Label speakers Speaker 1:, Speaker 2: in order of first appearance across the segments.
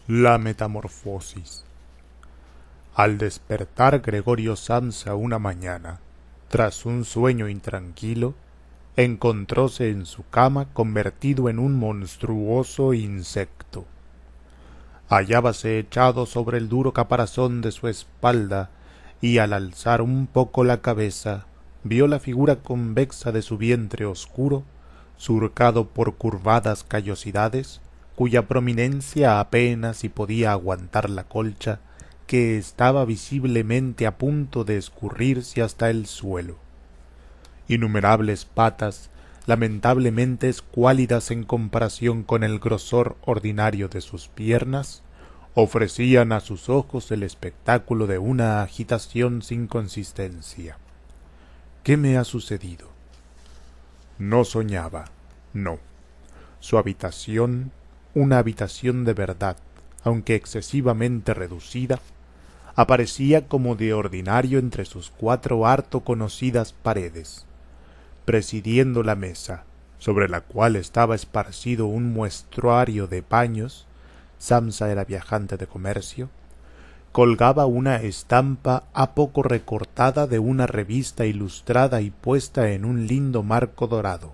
Speaker 1: La metamorfosis. Al despertar Gregorio Samsa una mañana, tras un sueño intranquilo, encontróse en su cama convertido en un monstruoso insecto. Hallábase echado sobre el duro caparazón de su espalda, y al alzar un poco la cabeza, vio la figura convexa de su vientre oscuro, surcado por curvadas callosidades, cuya prominencia apenas si podía aguantar la colcha, que estaba visiblemente a punto de escurrirse hasta el suelo. Innumerables patas, lamentablemente escuálidas en comparación con el grosor ordinario de sus piernas, ofrecían a sus ojos el espectáculo de una agitación sin consistencia. ¿Qué me ha sucedido? No soñaba, no. Su habitación, una habitación de verdad, aunque excesivamente reducida, aparecía como de ordinario entre sus cuatro harto conocidas paredes. Presidiendo la mesa, sobre la cual estaba esparcido un muestruario de paños, Samsa era viajante de comercio, colgaba una estampa a poco recortada de una revista ilustrada y puesta en un lindo marco dorado.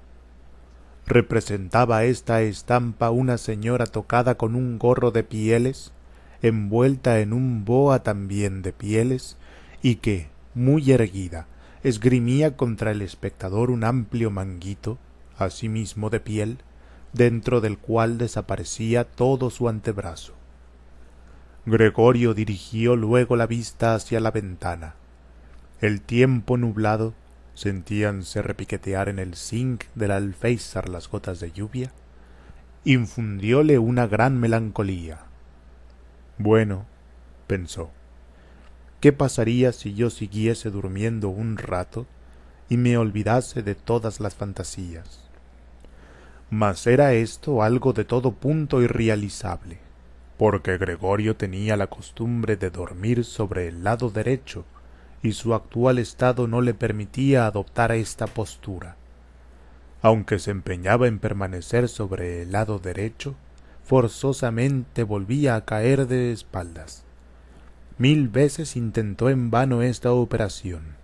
Speaker 1: Representaba esta estampa una señora tocada con un gorro de pieles, envuelta en un boa también de pieles, y que, muy erguida, esgrimía contra el espectador un amplio manguito, asimismo de piel, dentro del cual desaparecía todo su antebrazo. Gregorio dirigió luego la vista hacia la ventana. El tiempo nublado, sentíanse repiquetear en el zinc del alféizar las gotas de lluvia, infundióle una gran melancolía. Bueno, pensó, ¿qué pasaría si yo siguiese durmiendo un rato y me olvidase de todas las fantasías? Mas era esto algo de todo punto irrealizable, porque Gregorio tenía la costumbre de dormir sobre el lado derecho, y su actual estado no le permitía adoptar esta postura. Aunque se empeñaba en permanecer sobre el lado derecho, forzosamente volvía a caer de espaldas. 1000 veces intentó en vano esta operación.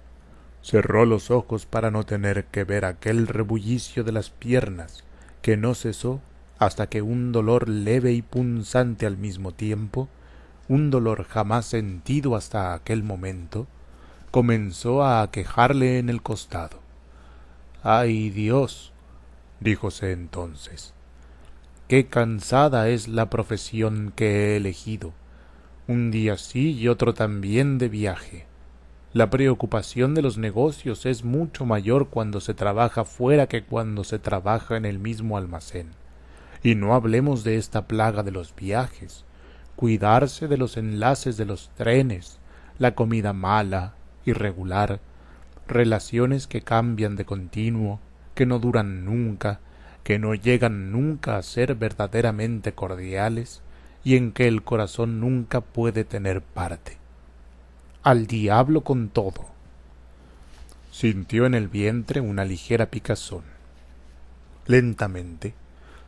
Speaker 1: Cerró los ojos para no tener que ver aquel rebullicio de las piernas, que no cesó hasta que un dolor leve y punzante al mismo tiempo, un dolor jamás sentido hasta aquel momento, comenzó a aquejarle en el costado. ¡Ay, Dios!, díjose entonces, qué cansada es la profesión que he elegido, un día sí y otro también de viaje. La preocupación de los negocios es mucho mayor cuando se trabaja fuera que cuando se trabaja en el mismo almacén. Y no hablemos de esta plaga de los viajes, cuidarse de los enlaces de los trenes, la comida mala, irregular, relaciones que cambian de continuo, que no duran nunca, que no llegan nunca a ser verdaderamente cordiales, y en que el corazón nunca puede tener parte. Al diablo con todo. Sintió en el vientre una ligera picazón. Lentamente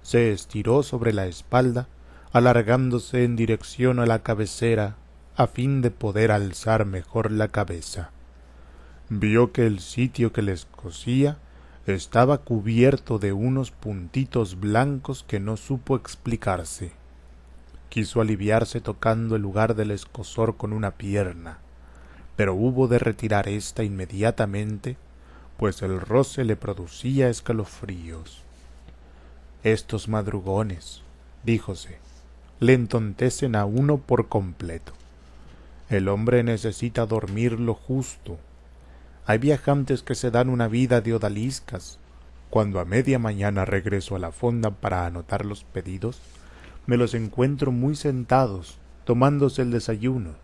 Speaker 1: se estiró sobre la espalda, alargándose en dirección a la cabecera, a fin de poder alzar mejor la cabeza. Vio que el sitio que le escocía estaba cubierto de unos puntitos blancos que no supo explicarse. Quiso aliviarse tocando el lugar del escozor con una pierna, pero hubo de retirar ésta inmediatamente, pues el roce le producía escalofríos. Estos madrugones, díjose, le entontecen a uno por completo. El hombre necesita dormir lo justo. Hay viajantes que se dan una vida de odaliscas. Cuando a media mañana regreso a la fonda para anotar los pedidos, me los encuentro muy sentados, tomándose el desayuno.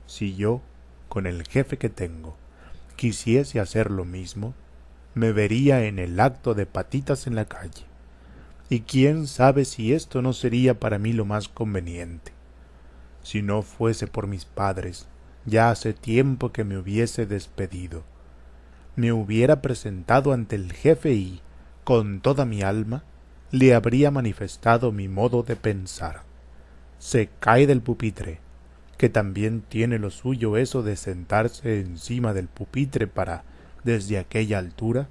Speaker 1: Si yo, con el jefe que tengo, quisiese hacer lo mismo, me vería en el acto de patitas en la calle. Y quién sabe si esto no sería para mí lo más conveniente. Si no fuese por mis padres, ya hace tiempo que me hubiese despedido. Me hubiera presentado ante el jefe y, con toda mi alma, le habría manifestado mi modo de pensar. se cae del pupitre, que también tiene lo suyo eso de sentarse encima del pupitre para, desde aquella altura,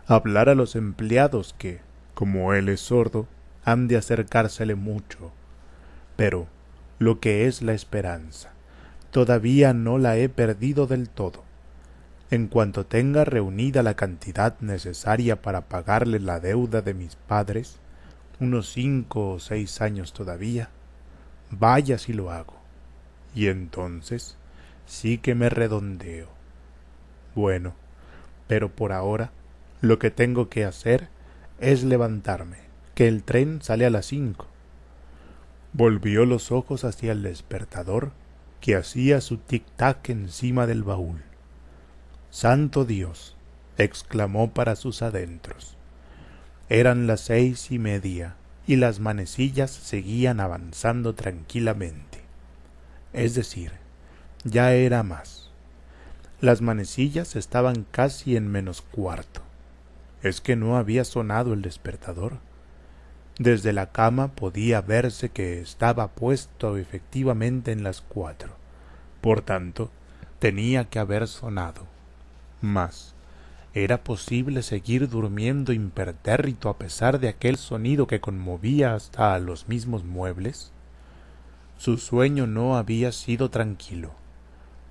Speaker 1: hablar a los empleados que, como él es sordo, han de acercársele mucho. Pero lo que es la esperanza, todavía no la he perdido del todo. En cuanto tenga reunida la cantidad necesaria para pagarle la deuda de mis padres, unos 5 o 6 años todavía, vaya si lo hago, y entonces sí que me redondeo. Bueno, pero por ahora lo que tengo que hacer es levantarme, que el tren sale a las 5. Volvió los ojos hacia el despertador, que hacía su tic-tac encima del baúl. ¡Santo Dios!, exclamó para sus adentros. Eran las 6:30 y las manecillas seguían avanzando tranquilamente. Es decir, ya era más. Las manecillas estaban casi en menos cuarto. ¿Es que no había sonado el despertador? Desde la cama podía verse que estaba puesto efectivamente en las 4. Por tanto, tenía que haber sonado. Mas, ¿era posible seguir durmiendo impertérrito a pesar de aquel sonido que conmovía hasta a los mismos muebles? Su sueño no había sido tranquilo,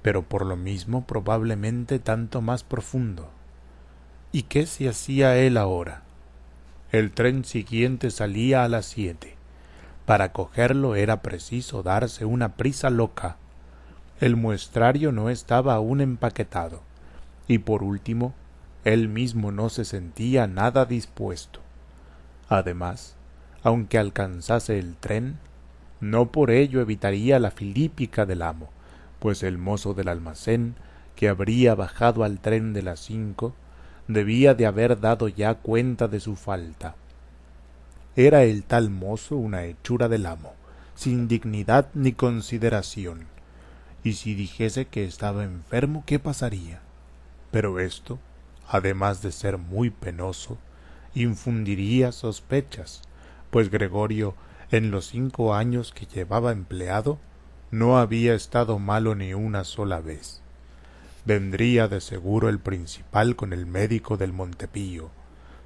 Speaker 1: pero por lo mismo probablemente tanto más profundo. ¿Y qué se hacía él ahora? El tren siguiente salía a las 7. Para cogerlo era preciso darse una prisa loca. El muestrario no estaba aún empaquetado, y por último, él mismo no se sentía nada dispuesto. Además, aunque alcanzase el tren, no por ello evitaría la filípica del amo, pues el mozo del almacén, que habría bajado al tren de las 5, debía de haber dado ya cuenta de su falta. Era el tal mozo una hechura del amo, sin dignidad ni consideración, y si dijese que estaba enfermo, ¿qué pasaría? Pero esto, además de ser muy penoso, infundiría sospechas, pues Gregorio, en los 5 años que llevaba empleado, no había estado malo ni una sola vez. Vendría de seguro el principal con el médico del Montepío.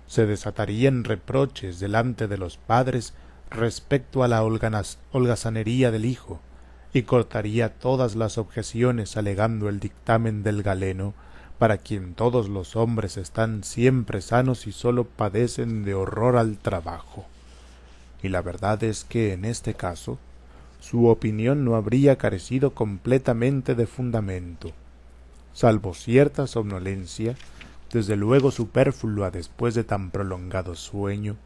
Speaker 1: Se desatarían reproches delante de los padres respecto a la holgazanería del hijo, y cortaría todas las objeciones alegando el dictamen del galeno, para quien todos los hombres están siempre sanos y sólo padecen de horror al trabajo. Y la verdad es que en este caso su opinión no habría carecido completamente de fundamento. Salvo cierta somnolencia, desde luego superflua después de tan prolongado sueño,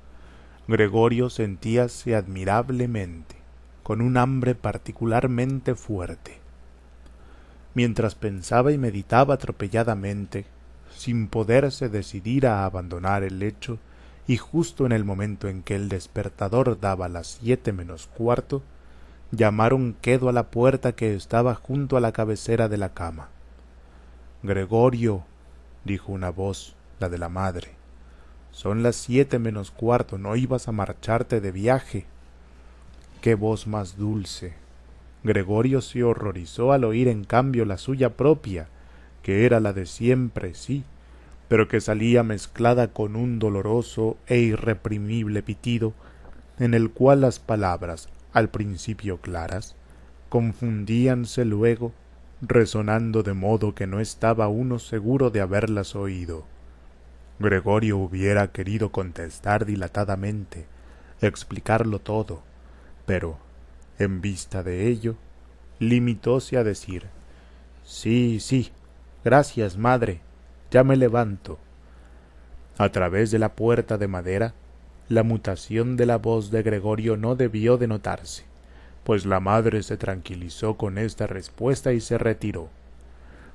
Speaker 1: Gregorio sentíase admirablemente, con un hambre particularmente fuerte. Mientras pensaba y meditaba atropelladamente, sin poderse decidir a abandonar el lecho, y justo en el momento en que el despertador daba las 7 menos cuarto, llamaron quedo a la puerta que estaba junto a la cabecera de la cama. «Gregorio», dijo una voz, la de la madre, «son las 7 menos cuarto, ¿no ibas a marcharte de viaje?» «Qué voz más dulce». Gregorio se horrorizó al oír en cambio la suya propia, que era la de siempre, sí, pero que salía mezclada con un doloroso e irreprimible pitido, en el cual las palabras, al principio claras, confundíanse luego, resonando de modo que no estaba uno seguro de haberlas oído. Gregorio hubiera querido contestar dilatadamente, explicarlo todo, pero, en vista de ello, limitóse a decir: «Sí, sí, gracias, madre, ya me levanto». A través de la puerta de madera, la mutación de la voz de Gregorio no debió de notarse, pues la madre se tranquilizó con esta respuesta y se retiró.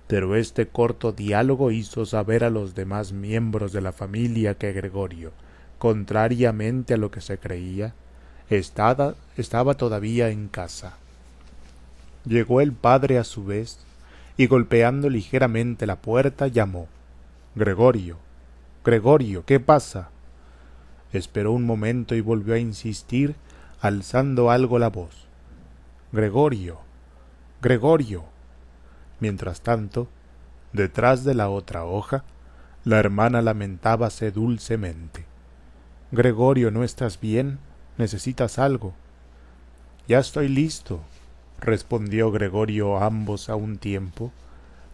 Speaker 1: Pero este corto diálogo hizo saber a los demás miembros de la familia que Gregorio, contrariamente a lo que se creía, estaba todavía en casa. Llegó el padre a su vez, y golpeando ligeramente la puerta llamó: «Gregorio, Gregorio, ¿qué pasa?». Esperó un momento y volvió a insistir, alzando algo la voz: Gregorio, Gregorio. Mientras tanto, detrás de la otra hoja, la hermana lamentábase dulcemente. Gregorio, ¿no estás bien? ¿Necesitas algo? Ya estoy listo, respondió Gregorio ambos a un tiempo,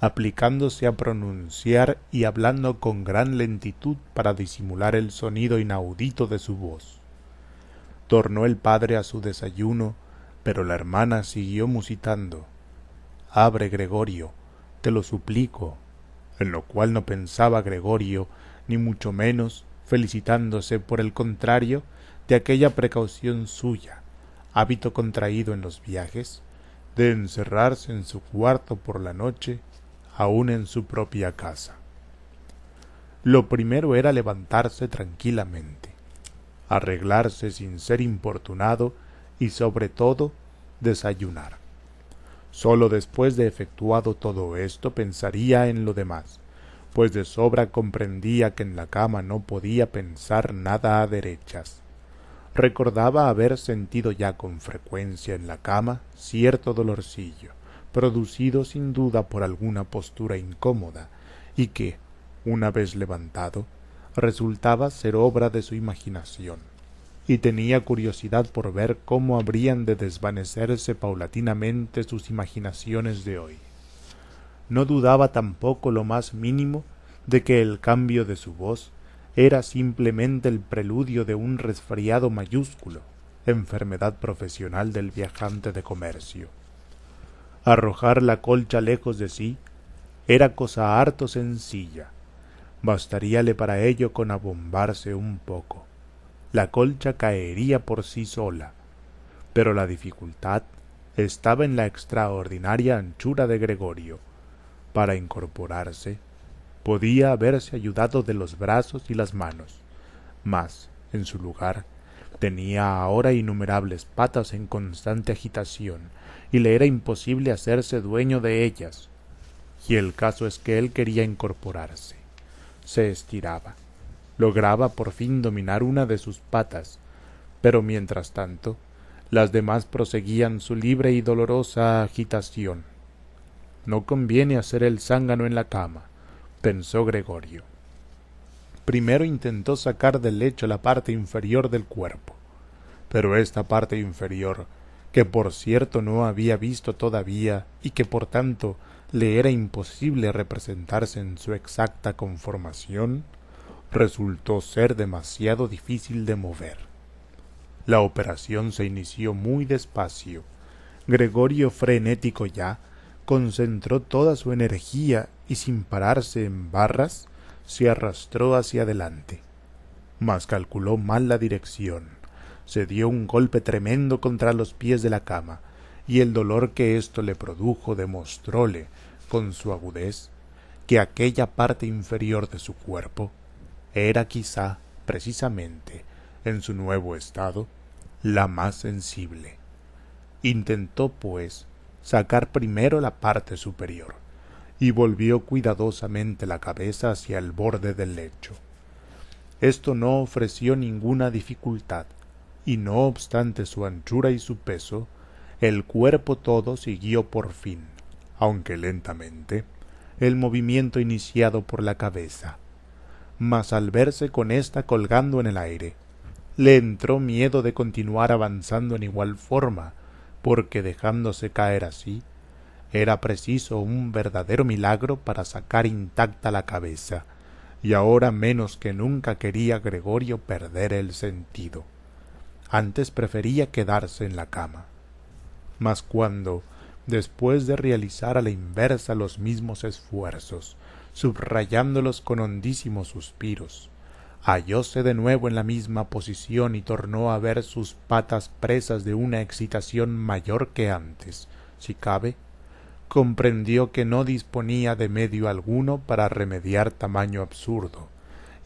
Speaker 1: aplicándose a pronunciar y hablando con gran lentitud para disimular el sonido inaudito de su voz. Tornó el padre a su desayuno, pero la hermana siguió musitando. Abre, Gregorio, te lo suplico, en lo cual no pensaba Gregorio, ni mucho menos, felicitándose por el contrario de aquella precaución suya, hábito contraído en los viajes, de encerrarse en su cuarto por la noche, aun en su propia casa. Lo primero era levantarse tranquilamente, arreglarse sin ser importunado y sobre todo desayunar. Sólo después de efectuado todo esto pensaría en lo demás, pues de sobra comprendía que en la cama no podía pensar nada a derechas. Recordaba haber sentido ya con frecuencia en la cama cierto dolorcillo, producido sin duda por alguna postura incómoda, y que, una vez levantado, resultaba ser obra de su imaginación, y tenía curiosidad por ver cómo habrían de desvanecerse paulatinamente sus imaginaciones de hoy. No dudaba tampoco lo más mínimo de que el cambio de su voz era simplemente el preludio de un resfriado mayúsculo, enfermedad profesional del viajante de comercio. Arrojar la colcha lejos de sí era cosa harto sencilla, bastaríale para ello con abombarse un poco. La colcha caería por sí sola, pero la dificultad estaba en la extraordinaria anchura de Gregorio. Para incorporarse, podía haberse ayudado de los brazos y las manos, mas, en su lugar, tenía ahora innumerables patas en constante agitación, y le era imposible hacerse dueño de ellas. Y el caso es que él quería incorporarse. Se estiraba, lograba por fin dominar una de sus patas, pero mientras tanto, las demás proseguían su libre y dolorosa agitación. No conviene hacer el zángano en la cama, pensó Gregorio. Primero intentó sacar del lecho la parte inferior del cuerpo, pero esta parte inferior, que por cierto no había visto todavía y que por tanto le era imposible representarse en su exacta conformación, resultó ser demasiado difícil de mover. La operación se inició muy despacio. Gregorio, frenético ya, concentró toda su energía y sin pararse en barras, se arrastró hacia adelante. Mas calculó mal la dirección, se dio un golpe tremendo contra los pies de la cama, y el dolor que esto le produjo demostróle, con su agudez, que aquella parte inferior de su cuerpo era quizá, precisamente, en su nuevo estado, la más sensible. Intentó, pues, sacar primero la parte superior, y volvió cuidadosamente la cabeza hacia el borde del lecho. Esto no ofreció ninguna dificultad, y no obstante su anchura y su peso, el cuerpo todo siguió por fin, aunque lentamente, el movimiento iniciado por la cabeza. Mas al verse con ésta colgando en el aire, le entró miedo de continuar avanzando en igual forma, porque dejándose caer así, era preciso un verdadero milagro para sacar intacta la cabeza, y ahora menos que nunca quería Gregorio perder el sentido. Antes prefería quedarse en la cama. Mas cuando, después de realizar a la inversa los mismos esfuerzos, subrayándolos con hondísimos suspiros, hallóse de nuevo en la misma posición y tornó a ver sus patas presas de una excitación mayor que antes, si cabe, comprendió que no disponía de medio alguno para remediar tamaño absurdo,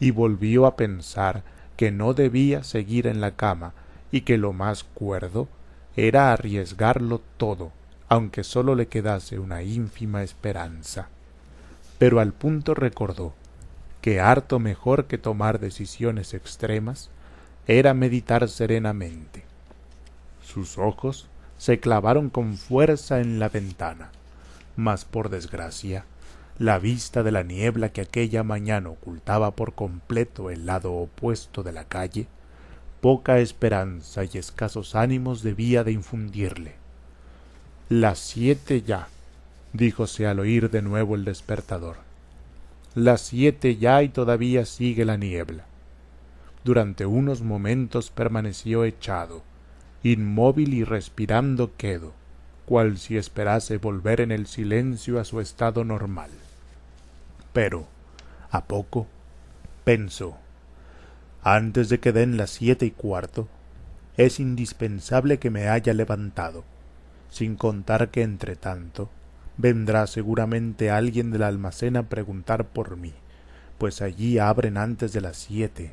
Speaker 1: y volvió a pensar que no debía seguir en la cama y que lo más cuerdo era arriesgarlo todo, aunque sólo le quedase una ínfima esperanza. Pero al punto recordó que harto mejor que tomar decisiones extremas era meditar serenamente. Sus ojos se clavaron con fuerza en la ventana, mas por desgracia, la vista de la niebla que aquella mañana ocultaba por completo el lado opuesto de la calle, poca esperanza y escasos ánimos debía de infundirle. «Las 7 ya», díjose al oír de nuevo el despertador. «Las 7 ya y todavía sigue la niebla». Durante unos momentos permaneció echado, inmóvil y respirando quedo, cual si esperase volver en el silencio a su estado normal. Pero, a poco, pensó, antes de que den las 7:15, es indispensable que me haya levantado, sin contar que entre tanto vendrá seguramente alguien del almacén a preguntar por mí, pues allí abren antes de las 7.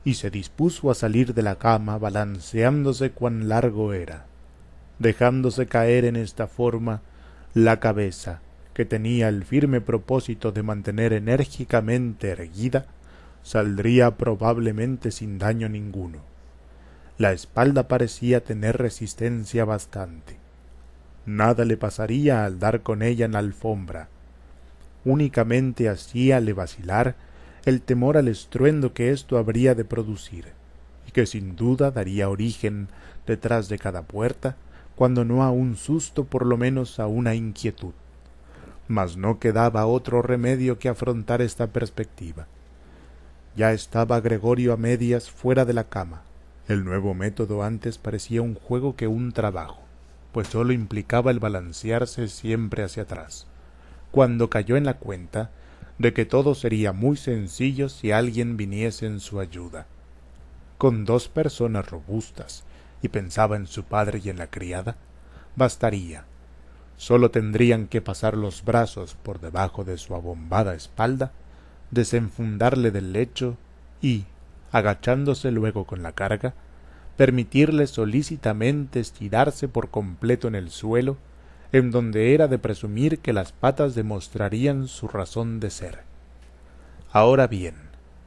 Speaker 1: Y se dispuso a salir de la cama balanceándose cuán largo era, dejándose caer en esta forma la cabeza, que tenía el firme propósito de mantener enérgicamente erguida, saldría probablemente sin daño ninguno. La espalda parecía tener resistencia bastante. Nada le pasaría al dar con ella en la alfombra. Únicamente hacíale vacilar el temor al estruendo que esto habría de producir, y que sin duda daría origen, detrás de cada puerta, cuando no a un susto, por lo menos a una inquietud. Mas no quedaba otro remedio que afrontar esta perspectiva. Ya estaba Gregorio a medias fuera de la cama. El nuevo método antes parecía un juego que un trabajo, pues sólo implicaba el balancearse siempre hacia atrás, cuando cayó en la cuenta de que todo sería muy sencillo si alguien viniese en su ayuda. Con 2 personas robustas, y pensaba en su padre y en la criada, bastaría. Sólo tendrían que pasar los brazos por debajo de su abombada espalda, desenfundarle del lecho y, agachándose luego con la carga, permitirle solícitamente estirarse por completo en el suelo, en donde era de presumir que las patas demostrarían su razón de ser. Ahora bien,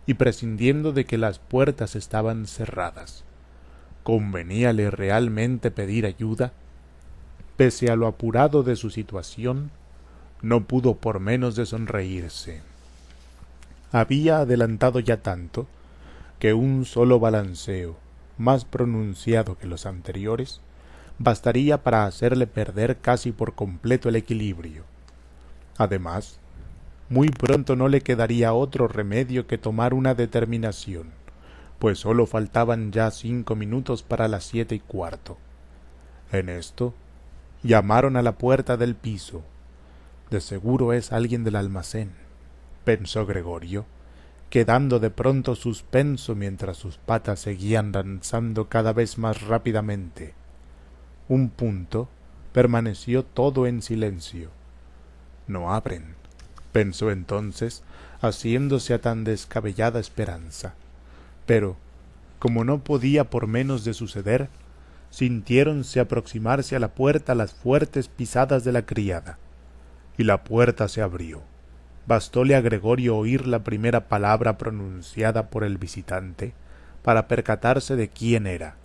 Speaker 1: y prescindiendo de que las puertas estaban cerradas, ¿conveníale realmente pedir ayuda? Pese a lo apurado de su situación, no pudo por menos de sonreírse. Había adelantado ya tanto que un solo balanceo, más pronunciado que los anteriores, bastaría para hacerle perder casi por completo el equilibrio. Además, muy pronto no le quedaría otro remedio que tomar una determinación, pues sólo faltaban ya 5 minutos para las 7:15. En esto, llamaron a la puerta del piso. De seguro es alguien del almacén, pensó Gregorio, quedando de pronto suspenso mientras sus patas seguían danzando cada vez más rápidamente. Un punto permaneció todo en silencio. No abren, pensó entonces, haciéndose a tan descabellada esperanza. Pero, como no podía por menos de suceder, sintiéronse aproximarse a la puerta las fuertes pisadas de la criada, y la puerta se abrió. Bastóle a Gregorio oír la primera palabra pronunciada por el visitante para percatarse de quién era.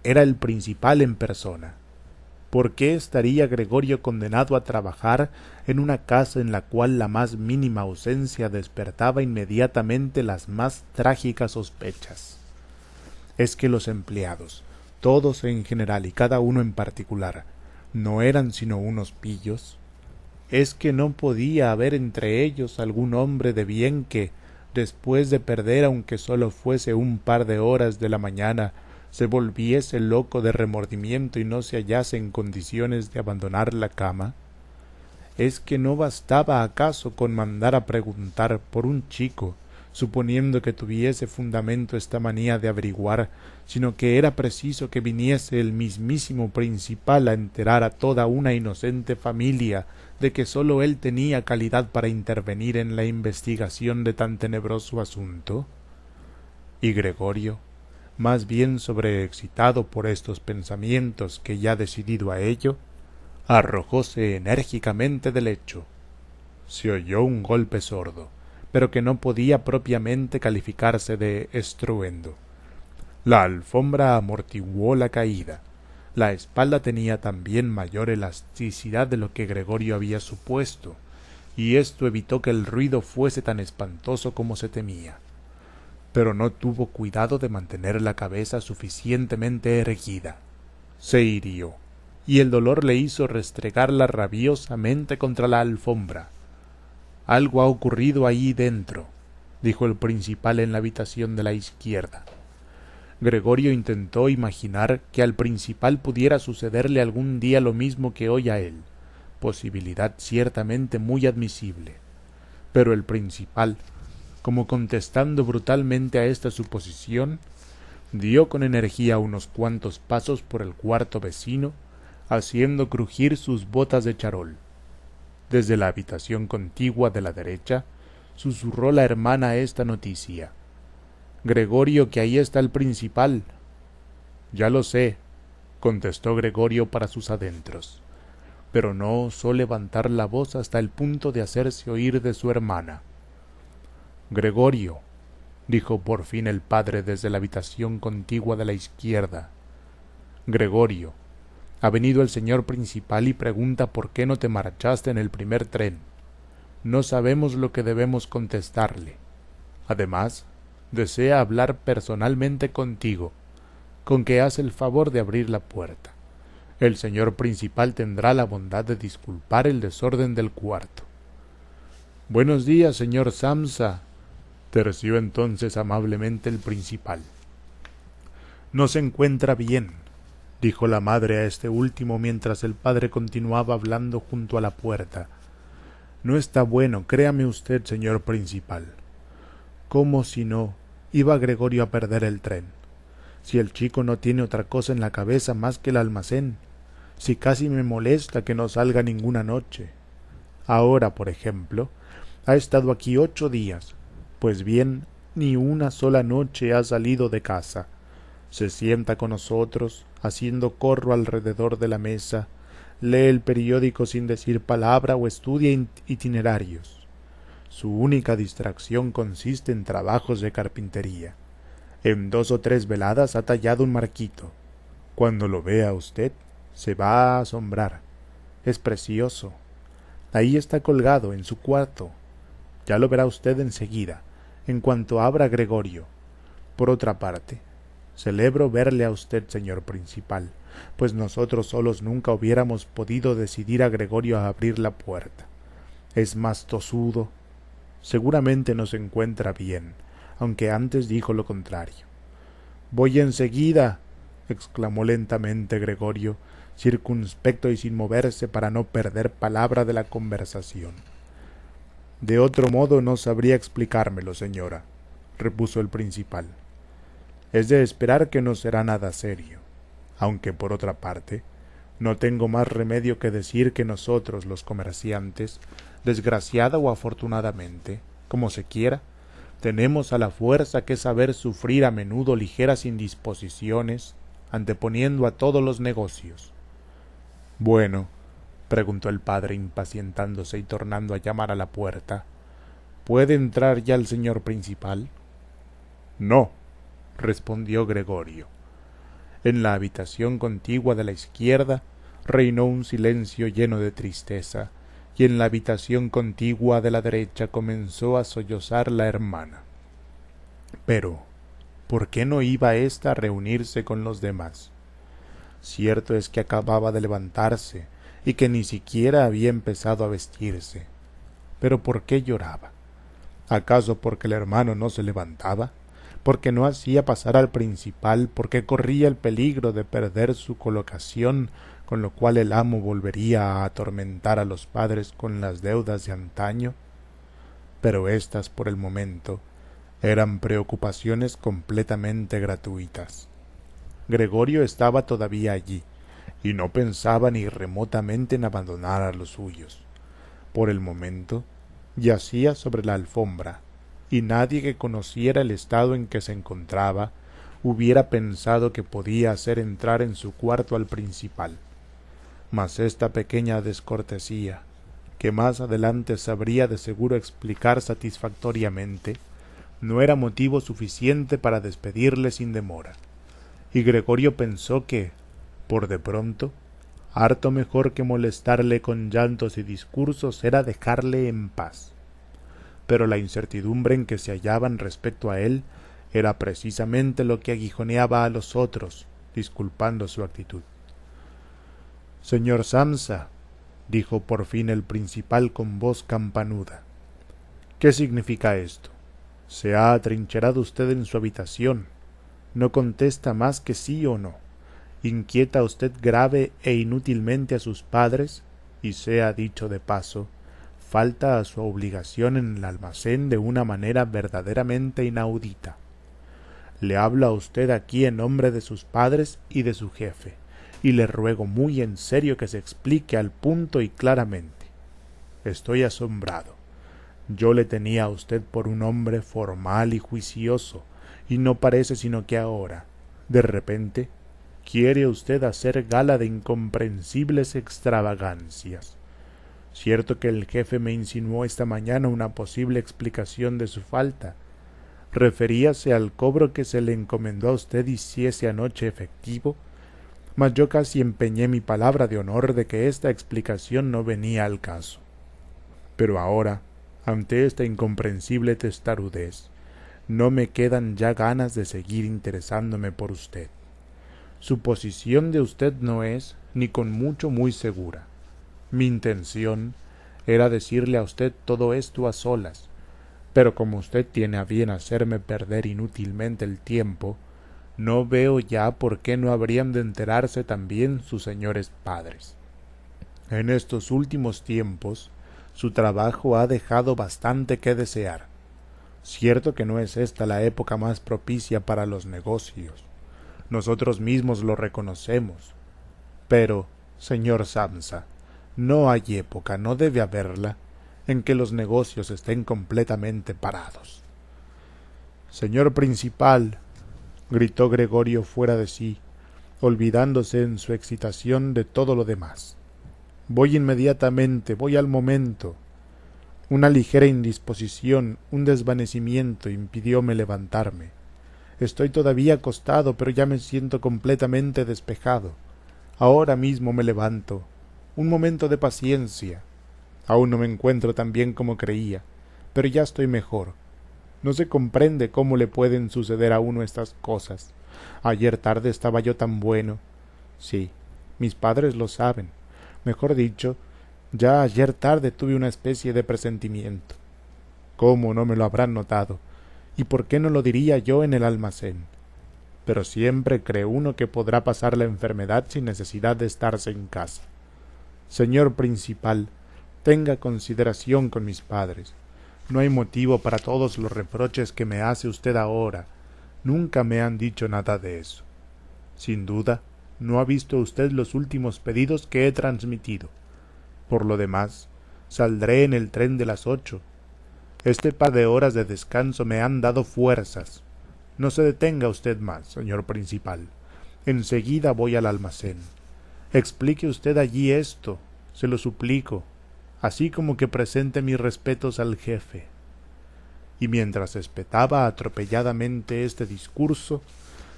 Speaker 1: Era el principal en persona. ¿Por qué estaría Gregorio condenado a trabajar en una casa en la cual la más mínima ausencia despertaba inmediatamente las más trágicas sospechas? Es que los empleados, todos en general y cada uno en particular, no eran sino unos pillos. Es que no podía haber entre ellos algún hombre de bien que, después de perder aunque sólo fuese un par de horas de la mañana, se volviese loco de remordimiento y no se hallase en condiciones de abandonar la cama. ¿Es que no bastaba acaso con mandar a preguntar por un chico, suponiendo que tuviese fundamento esta manía de averiguar, sino que era preciso que viniese el mismísimo principal a enterar a toda una inocente familia de que sólo él tenía calidad para intervenir en la investigación de tan tenebroso asunto? Y Gregorio, más bien sobreexcitado por estos pensamientos que ya decidido a ello, arrojóse enérgicamente del lecho. Se oyó un golpe sordo, pero que no podía propiamente calificarse de estruendo. La alfombra amortiguó la caída. La espalda tenía también mayor elasticidad de lo que Gregorio había supuesto, y esto evitó que el ruido fuese tan espantoso como se temía. Pero no tuvo cuidado de mantener la cabeza suficientemente erguida. Se hirió, y el dolor le hizo restregarla rabiosamente contra la alfombra. «Algo ha ocurrido ahí dentro», dijo el principal en la habitación de la izquierda. Gregorio intentó imaginar que al principal pudiera sucederle algún día lo mismo que hoy a él, posibilidad ciertamente muy admisible. Pero el principal, como contestando brutalmente a esta suposición, dio con energía unos cuantos pasos por el cuarto vecino, haciendo crujir sus botas de charol. Desde la habitación contigua de la derecha, susurró la hermana esta noticia: «Gregorio, que ahí está el principal». «Ya lo sé», contestó Gregorio para sus adentros, pero no osó levantar la voz hasta el punto de hacerse oír de su hermana. «Gregorio», dijo por fin el padre desde la habitación contigua de la izquierda, «Gregorio, ha venido el señor principal y pregunta por qué no te marchaste en el primer tren. No sabemos lo que debemos contestarle. Además, desea hablar personalmente contigo, con que haz el favor de abrir la puerta. El señor principal tendrá la bondad de disculpar el desorden del cuarto». «Buenos días, señor Samsa», terció entonces amablemente el principal. «No se encuentra bien», dijo la madre a este último mientras el padre continuaba hablando junto a la puerta. «No está bueno, créame usted, señor principal». «¿Cómo si no? Iba Gregorio a perder el tren. Si el chico no tiene otra cosa en la cabeza más que el almacén. Si casi me molesta que no salga ninguna noche. Ahora, por ejemplo, ha estado aquí 8 días. Pues bien, ni una sola noche ha salido de casa. Se sienta con nosotros, haciendo corro alrededor de la mesa, lee el periódico sin decir palabra o estudia itinerarios. Su única distracción consiste en trabajos de carpintería. En 2 o 3 veladas ha tallado un marquito. Cuando lo vea usted, se va a asombrar. Es precioso. Ahí está colgado, en su cuarto. Ya lo verá usted enseguida, en cuanto abra Gregorio. Por otra parte, celebro verle a usted, señor principal, pues nosotros solos nunca hubiéramos podido decidir a Gregorio a abrir la puerta. Es más tosudo. Seguramente no se encuentra bien, aunque antes dijo lo contrario. «Voy enseguida», exclamó lentamente Gregorio, circunspecto y sin moverse para no perder palabra de la conversación. «De otro modo no sabría explicármelo, señora», repuso el principal. «Es de esperar que no será nada serio, aunque por otra parte no tengo más remedio que decir que nosotros los comerciantes, desgraciada o afortunadamente, como se quiera, tenemos a la fuerza que saber sufrir a menudo ligeras indisposiciones, anteponiendo a todos los negocios». «Bueno», preguntó el padre impacientándose y tornando a llamar a la puerta, «¿puede entrar ya el señor principal?» «No», respondió Gregorio. En la habitación contigua de la izquierda reinó un silencio lleno de tristeza, y en la habitación contigua de la derecha comenzó a sollozar la hermana. Pero, ¿por qué no iba ésta a reunirse con los demás? Cierto es que acababa de levantarse y que ni siquiera había empezado a vestirse. Pero ¿por qué lloraba? ¿Acaso porque el hermano no se levantaba? ¿Porque no hacía pasar al principal? ¿Porque corría el peligro de perder su colocación, con lo cual el amo volvería a atormentar a los padres con las deudas de antaño? Pero éstas, por el momento, eran preocupaciones completamente gratuitas. Gregorio estaba todavía allí, y no pensaba ni remotamente en abandonar a los suyos. Por el momento, yacía sobre la alfombra, y nadie que conociera el estado en que se encontraba hubiera pensado que podía hacer entrar en su cuarto al principal. Mas esta pequeña descortesía, que más adelante sabría de seguro explicar satisfactoriamente, no era motivo suficiente para despedirle sin demora, y Gregorio pensó que, Por de pronto, harto mejor que molestarle con llantos y discursos era dejarle en paz. Pero la incertidumbre en que se hallaban respecto a él era precisamente lo que aguijoneaba a los otros, disculpando su actitud. «Señor Samsa», dijo por fin el principal con voz campanuda, «¿qué significa esto? ¿Se ha atrincherado usted en su habitación? No contesta más que sí o no. ¿Inquieta usted grave e inútilmente a sus padres? Y sea dicho de paso, falta a su obligación en el almacén de una manera verdaderamente inaudita. Le habla a usted aquí en nombre de sus padres y de su jefe, y le ruego muy en serio que se explique al punto y claramente. Estoy asombrado. Yo le tenía a usted por un hombre formal y juicioso, y no parece sino que ahora, de repente, quiere usted hacer gala de incomprensibles extravagancias. Cierto que el jefe me insinuó esta mañana una posible explicación de su falta. Referíase al cobro que se le encomendó a usted hiciese anoche efectivo, mas yo casi empeñé mi palabra de honor de que esta explicación no venía al caso. Pero ahora, ante esta incomprensible testarudez, no me quedan ya ganas de seguir interesándome por usted. Su posición de usted no es, ni con mucho muy segura. Mi intención era decirle a usted todo esto a solas, pero como usted tiene a bien hacerme perder inútilmente el tiempo, no veo ya por qué no habrían de enterarse también sus señores padres. En estos últimos tiempos, su trabajo ha dejado bastante que desear. Cierto que no es esta la época más propicia para los negocios. Nosotros mismos lo reconocemos. Pero, señor Samsa, no hay época, no debe haberla, en que los negocios estén completamente parados. Señor principal, gritó Gregorio fuera de sí, olvidándose en su excitación de todo lo demás. Voy inmediatamente, voy al momento. Una ligera indisposición, un desvanecimiento impidióme levantarme. Estoy todavía acostado, pero ya me siento completamente despejado. Ahora mismo me levanto. Un momento de paciencia. Aún no me encuentro tan bien como creía, pero ya estoy mejor. No se comprende cómo le pueden suceder a uno estas cosas. Ayer tarde estaba yo tan bueno. Sí, mis padres lo saben. Mejor dicho, ya ayer tarde tuve una especie de presentimiento. ¿Cómo no me lo habrán notado? ¿Y por qué no lo diría yo en el almacén? Pero siempre cree uno que podrá pasar la enfermedad sin necesidad de estarse en casa. Señor principal, tenga consideración con mis padres. No hay motivo para todos los reproches que me hace usted ahora. Nunca me han dicho nada de eso. Sin duda, no ha visto usted los últimos pedidos que he transmitido. Por lo demás, saldré en el tren de las 8. Este par de horas de descanso me han dado fuerzas. No se detenga usted más, señor principal. Enseguida voy al almacén. Explique usted allí esto, se lo suplico, así como que presente mis respetos al jefe. Y mientras espetaba atropelladamente este discurso,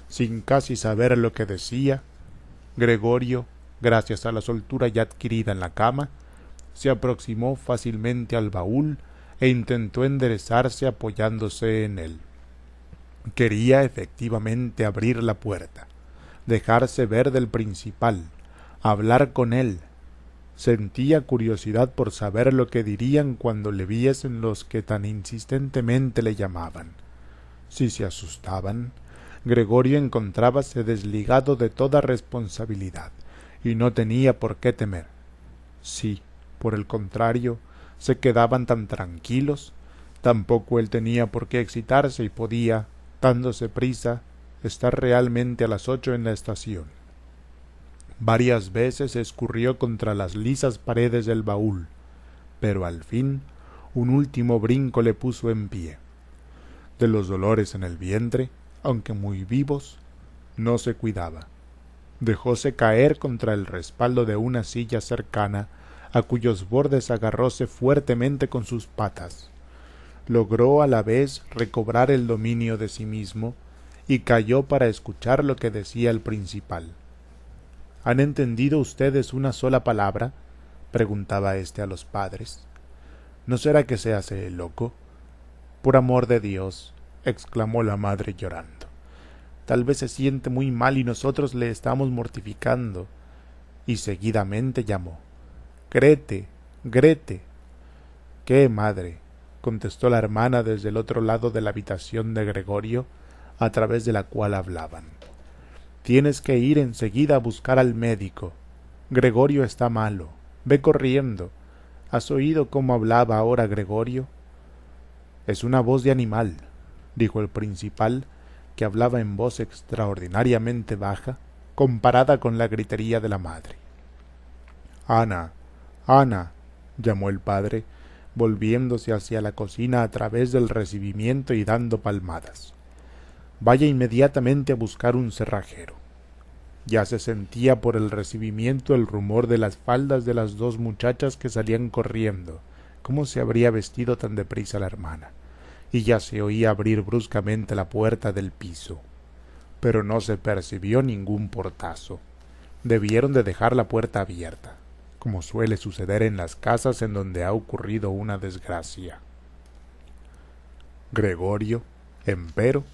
Speaker 1: sin casi saber lo que decía, Gregorio, gracias a la soltura ya adquirida en la cama, se aproximó fácilmente al baúl e intentó enderezarse apoyándose en él. Quería efectivamente abrir la puerta, dejarse ver del principal, hablar con él. Sentía curiosidad por saber lo que dirían cuando le viesen los que tan insistentemente le llamaban. Si se asustaban, Gregorio encontrábase desligado de toda responsabilidad y no tenía por qué temer. Si, por el contrario, se quedaban tan tranquilos, tampoco él tenía por qué excitarse y podía, dándose prisa, estar realmente a las 8 en la estación. Varias veces se escurrió contra las lisas paredes del baúl, pero al fin un último brinco le puso en pie. De los dolores en el vientre, aunque muy vivos, no se cuidaba. Dejóse caer contra el respaldo de una silla cercana, a cuyos bordes agarróse fuertemente con sus patas. Logró a la vez recobrar el dominio de sí mismo y calló para escuchar lo que decía el principal. ¿Han entendido ustedes una sola palabra?, preguntaba éste a los padres. ¿No será que se hace el loco? Por amor de Dios, exclamó la madre llorando. Tal vez se siente muy mal y nosotros le estamos mortificando. Y seguidamente llamó: Grete, Grete. ¿Qué, madre?, contestó la hermana desde el otro lado de la habitación de Gregorio, a través de la cual hablaban. Tienes que ir enseguida a buscar al médico. Gregorio está malo. Ve corriendo. ¿Has oído cómo hablaba ahora Gregorio? Es una voz de animal, dijo el principal, que hablaba en voz extraordinariamente baja, comparada con la gritería de la madre. Ana, Ana, llamó el padre, volviéndose hacia la cocina a través del recibimiento y dando palmadas. Vaya inmediatamente a buscar un cerrajero. Ya se sentía por el recibimiento el rumor de las faldas de las dos muchachas que salían corriendo. ¿Cómo se habría vestido tan deprisa la hermana? Y ya se oía abrir bruscamente la puerta del piso. Pero no se percibió ningún portazo. Debieron de dejar la puerta abierta, como suele suceder en las casas en donde ha ocurrido una desgracia. Gregorio, empero,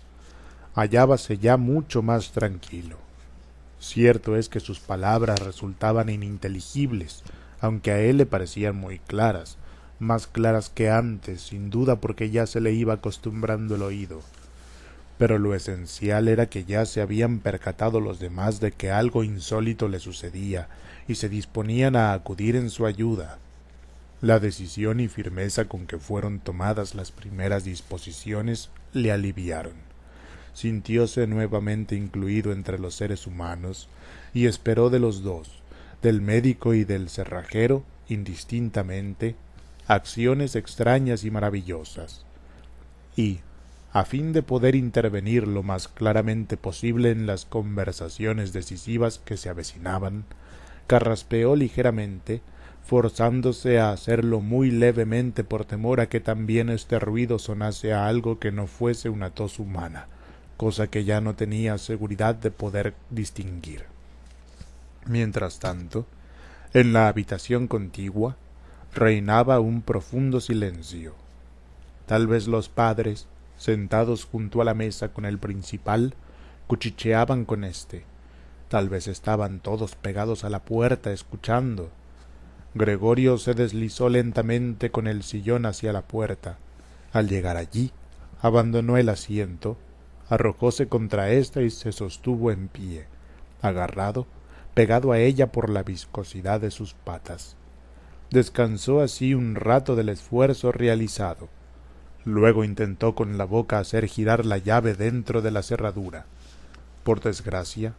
Speaker 1: hallábase ya mucho más tranquilo. Cierto es que sus palabras resultaban ininteligibles, aunque a él le parecían muy claras, más claras que antes, sin duda porque ya se le iba acostumbrando el oído. Pero lo esencial era que ya se habían percatado los demás de que algo insólito le sucedía, y se disponían a acudir en su ayuda. La decisión y firmeza con que fueron tomadas las primeras disposiciones le aliviaron. Sintióse nuevamente incluido entre los seres humanos, y esperó de los dos, del médico y del cerrajero, indistintamente, acciones extrañas y maravillosas. Y, a fin de poder intervenir lo más claramente posible en las conversaciones decisivas que se avecinaban, carraspeó ligeramente, forzándose a hacerlo muy levemente por temor a que también este ruido sonase a algo que no fuese una tos humana, cosa que ya no tenía seguridad de poder distinguir. Mientras tanto, en la habitación contigua reinaba un profundo silencio. Tal vez los padres, sentados junto a la mesa con el principal, cuchicheaban con éste. Tal vez estaban todos pegados a la puerta escuchando. Gregorio se deslizó lentamente con el sillón hacia la puerta. Al llegar allí, abandonó el asiento, arrojóse contra ésta y se sostuvo en pie, agarrado, pegado a ella por la viscosidad de sus patas. Descansó así un rato del esfuerzo realizado. Luego intentó con la boca hacer girar la llave dentro de la cerradura. Por desgracia,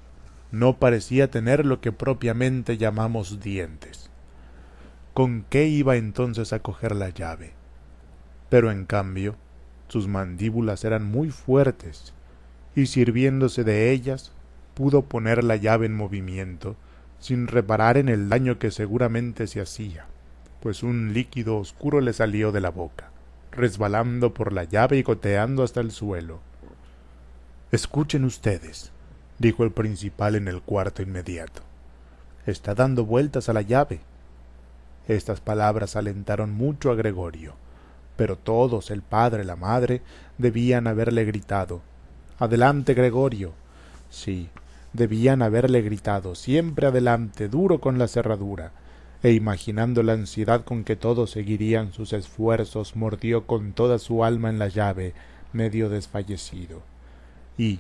Speaker 1: no parecía tener lo que propiamente llamamos dientes. ¿Con qué iba entonces a coger la llave? Pero en cambio, sus mandíbulas eran muy fuertes, y sirviéndose de ellas, pudo poner la llave en movimiento, sin reparar en el daño que seguramente se hacía, pues un líquido oscuro le salió de la boca, resbalando por la llave y goteando hasta el suelo. «Escuchen ustedes», dijo el principal en el cuarto inmediato. «Está dando vueltas a la llave». Estas palabras alentaron mucho a Gregorio, pero todos, el padre, la madre, debían haberle gritado: «¡Adelante, Gregorio!». Sí, debían haberle gritado: «Siempre adelante, duro con la cerradura», e imaginando la ansiedad con que todos seguirían sus esfuerzos, mordió con toda su alma en la llave, medio desfallecido. Y,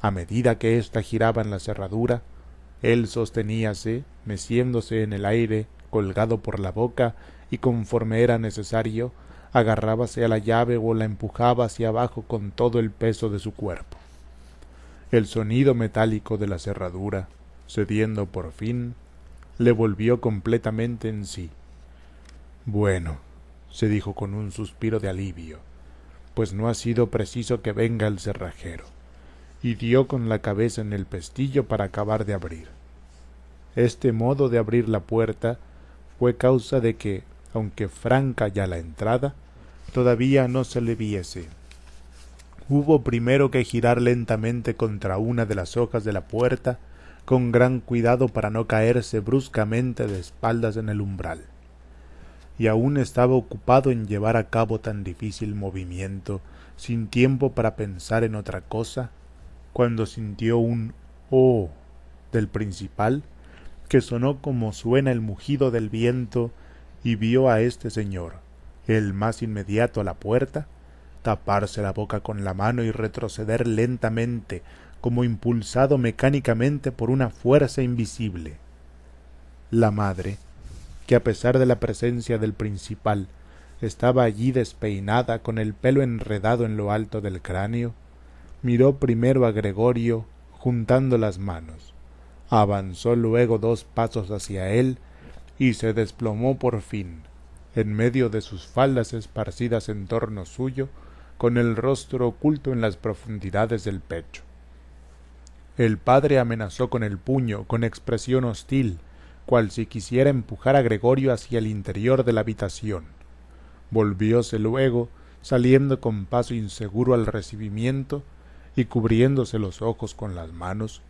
Speaker 1: a medida que ésta giraba en la cerradura, él sosteníase, meciéndose en el aire, colgado por la boca, y conforme era necesario, agarrábase a la llave o la empujaba hacia abajo con todo el peso de su cuerpo. El sonido metálico de la cerradura, cediendo por fin, le volvió completamente en sí. «Bueno», se dijo con un suspiro de alivio, «pues no ha sido preciso que venga el cerrajero», y dio con la cabeza en el pestillo para acabar de abrir. Este modo de abrir la puerta fue causa de que, aunque franca ya la entrada, todavía no se le viese. Hubo primero que girar lentamente contra una de las hojas de la puerta, con gran cuidado para no caerse bruscamente de espaldas en el umbral. Y aún estaba ocupado en llevar a cabo tan difícil movimiento, sin tiempo para pensar en otra cosa, cuando sintió un «oh» del principal, que sonó como suena el mugido del viento, y vio a este señor, el más inmediato a la puerta, taparse la boca con la mano y retroceder lentamente, como impulsado mecánicamente por una fuerza invisible. La madre, que a pesar de la presencia del principal, estaba allí despeinada con el pelo enredado en lo alto del cráneo, miró primero a Gregorio juntando las manos, avanzó luego 2 pasos hacia él y se desplomó por fin, en medio de sus faldas esparcidas en torno suyo, con el rostro oculto en las profundidades del pecho. El padre amenazó con el puño, con expresión hostil, cual si quisiera empujar a Gregorio hacia el interior de la habitación. Volvióse luego, saliendo con paso inseguro al recibimiento, y cubriéndose los ojos con las manos,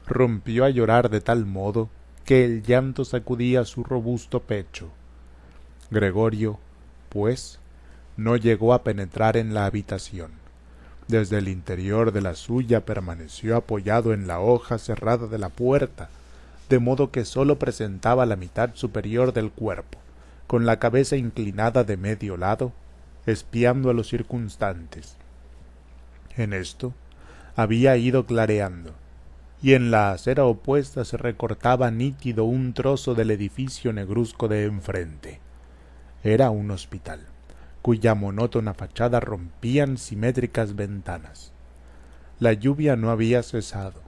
Speaker 1: rompió a llorar de tal modo que el llanto sacudía su robusto pecho. Gregorio, pues, no llegó a penetrar en la habitación. Desde el interior de la suya permaneció apoyado en la hoja cerrada de la puerta, de modo que sólo presentaba la mitad superior del cuerpo, con la cabeza inclinada de medio lado, espiando a los circunstantes. En esto había ido clareando, y en la acera opuesta se recortaba nítido un trozo del edificio negruzco de enfrente. Era un hospital, cuya monótona fachada rompían simétricas ventanas. La lluvia no había cesado,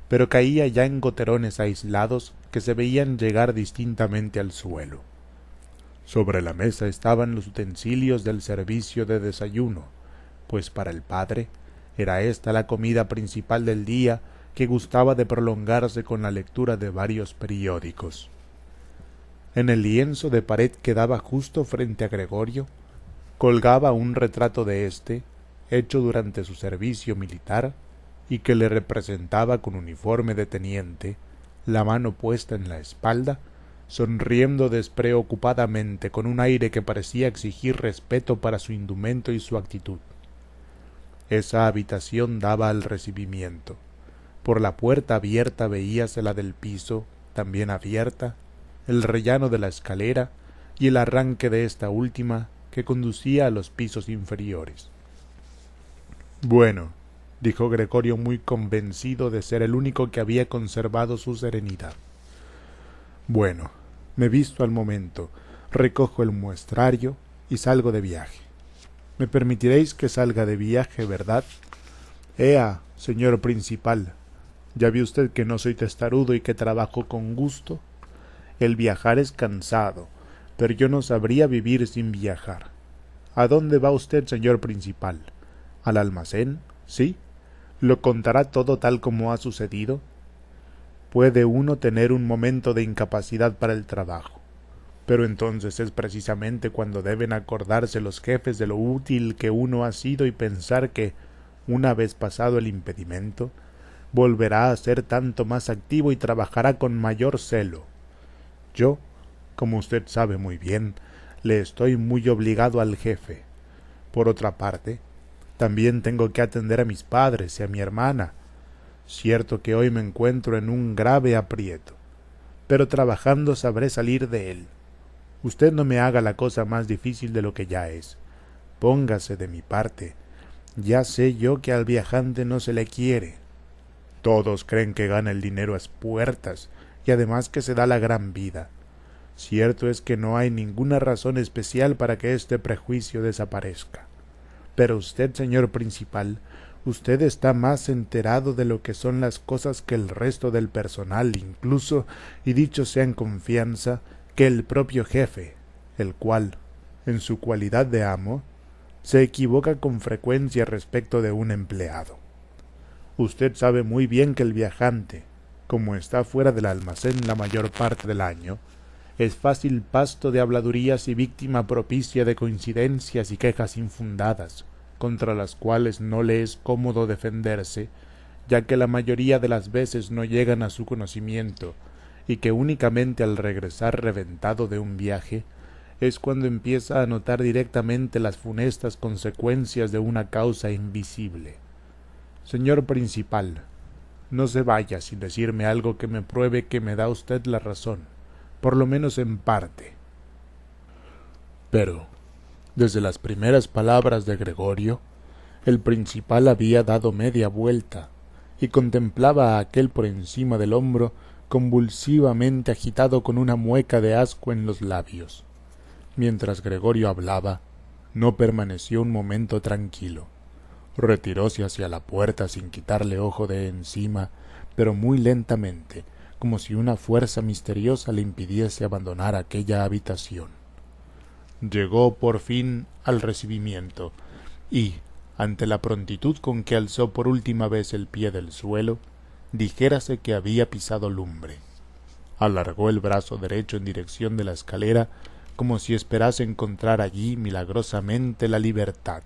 Speaker 1: pero caía ya en goterones aislados que se veían llegar distintamente al suelo. Sobre la mesa estaban los utensilios del servicio de desayuno, pues para el padre era esta la comida principal del día, que gustaba de prolongarse con la lectura de varios periódicos. En el lienzo de pared que daba justo frente a Gregorio, colgaba un retrato de éste, hecho durante su servicio militar, y que le representaba con uniforme de teniente, la mano puesta en la espalda, sonriendo despreocupadamente con un aire que parecía exigir respeto para su indumento y su actitud. Esa habitación daba al recibimiento. Por la puerta abierta veíase la del piso, también abierta, el rellano de la escalera y el arranque de esta última que conducía a los pisos inferiores. Bueno, dijo Gregorio muy convencido de ser el único que había conservado su serenidad. Bueno, me visto al momento, recojo el muestrario y salgo de viaje. Me permitiréis que salga de viaje, ¿verdad? Ea, señor principal, ya ve usted que no soy testarudo y que trabajo con gusto. El viajar es cansado, pero yo no sabría vivir sin viajar. ¿A dónde va usted, señor principal? ¿Al almacén? ¿Sí? ¿Lo contará todo tal como ha sucedido? Puede uno tener un momento de incapacidad para el trabajo, pero entonces es precisamente cuando deben acordarse los jefes de lo útil que uno ha sido y pensar que, una vez pasado el impedimento, volverá a ser tanto más activo y trabajará con mayor celo. Yo, como usted sabe muy bien, le estoy muy obligado al jefe. Por otra parte, también tengo que atender a mis padres y a mi hermana. Cierto que hoy me encuentro en un grave aprieto, pero trabajando sabré salir de él. Usted no me haga la cosa más difícil de lo que ya es. Póngase de mi parte. Ya sé yo que al viajante no se le quiere. Todos creen que gana el dinero a espuertas y además que se da la gran vida. Cierto es que no hay ninguna razón especial para que este prejuicio desaparezca. Pero usted, señor principal, usted está más enterado de lo que son las cosas que el resto del personal, incluso, y dicho sea en confianza, que el propio jefe, el cual, en su cualidad de amo, se equivoca con frecuencia respecto de un empleado. Usted sabe muy bien que el viajante, como está fuera del almacén la mayor parte del año, es fácil pasto de habladurías y víctima propicia de coincidencias y quejas infundadas, contra las cuales no le es cómodo defenderse, ya que la mayoría de las veces no llegan a su conocimiento, y que únicamente al regresar reventado de un viaje es cuando empieza a notar directamente las funestas consecuencias de una causa invisible. Señor principal, no se vaya sin decirme algo que me pruebe que me da usted la razón, por lo menos en parte. Pero, desde las primeras palabras de Gregorio, el principal había dado media vuelta y contemplaba a aquel por encima del hombro, convulsivamente agitado con una mueca de asco en los labios. Mientras Gregorio hablaba, no permaneció un momento tranquilo. Retiróse hacia la puerta sin quitarle ojo de encima, pero muy lentamente, como si una fuerza misteriosa le impidiese abandonar aquella habitación. Llegó por fin al recibimiento, y, ante la prontitud con que alzó por última vez el pie del suelo, dijérase que había pisado lumbre. Alargó el brazo derecho en dirección de la escalera, como si esperase encontrar allí milagrosamente la libertad.